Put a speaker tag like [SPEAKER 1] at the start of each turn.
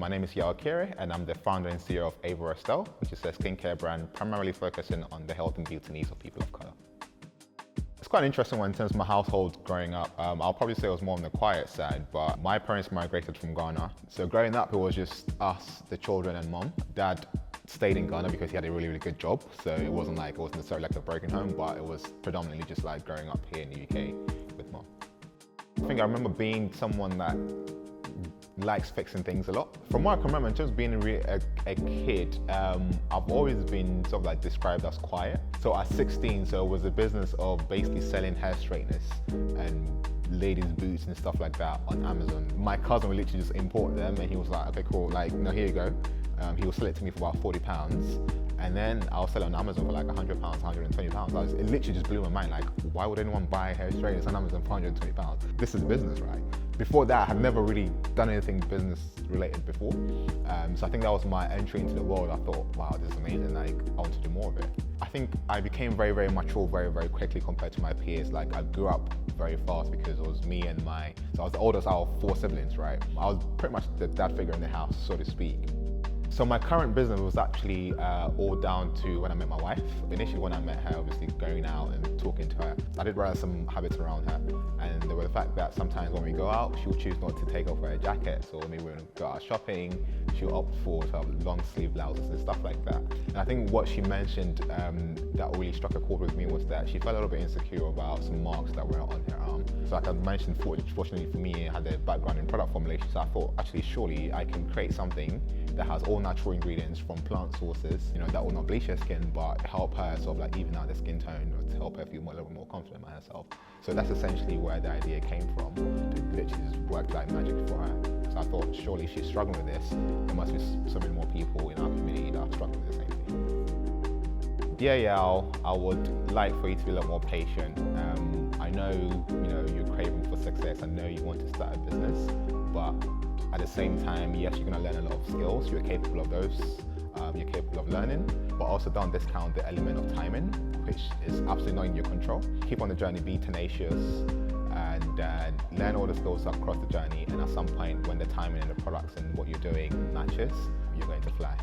[SPEAKER 1] my name is Okyere, and I'm the founder and CEO of Estell, which is a skincare brand primarily focusing on the health and beauty needs of people of color. It's quite an interesting one in terms of my household growing up. I'll probably say it was more on the quiet side, but my parents migrated from Ghana. So growing up, it was just us, the children, and mom. Dad stayed in Ghana because he had a really, really good job. So it wasn't necessarily like a broken home, but it was predominantly just like growing up here in the UK with mom. I think I remember being someone that likes fixing things a lot. From what I can remember, in terms of being a kid, I've always been sort of like described as quiet. So at 16, so it was a business of basically selling hair straighteners and ladies' boots and stuff like that on Amazon. My cousin would literally just import them, and he was like, okay, cool, like, no, here you go. He would sell it to me for about £40. And then I'll sell it on Amazon for like £100, £120. It literally just blew my mind. Like, why would anyone buy hair straighteners on Amazon for £120? This is business, right? Before that, I had never really done anything business related before. So I think that was my entry into the world. I thought, wow, this is amazing. Like, I want to do more of it. I think I became very, very mature very, very quickly compared to my peers. Like, I grew up very fast because it was me and so I was the oldest out of 4 siblings, right? I was pretty much the dad figure in the house, so to speak. So my current business was actually all down to when I met my wife. Initially when I met her, obviously going out and talking to her, I did realize some habits around her. And there were the fact that sometimes when we go out, she'll choose not to take off her jacket. So maybe when we go out shopping, she'll opt for to have long sleeve blouses and stuff like that. And I think what she mentioned that really struck a chord with me was that she felt a little bit insecure about some marks that were on her arm. So like I mentioned, fortunately for me, I had a background in product formulation. So I thought, actually, surely I can create something that has all natural ingredients from plant sources, that will not bleach her skin, but help her sort of like even out the skin tone, or to help her feel a little bit more confident about herself. So that's essentially where the idea came from. It literally just worked like magic for her. So I thought, surely if she's struggling with this, there must be so many more people in our community that are struggling with the same thing. Yeah, I would like for you to be a lot more patient. I know, you're craving for success. I know you want to start a business, but at the same time, yes, you're going to learn a lot of skills. You're capable of those. You're capable of learning, but also don't discount the element of timing, which is absolutely not in your control. Keep on the journey, be tenacious, and learn all the skills across the journey. And at some point, when the timing and the products and what you're doing matches, you're going to fly.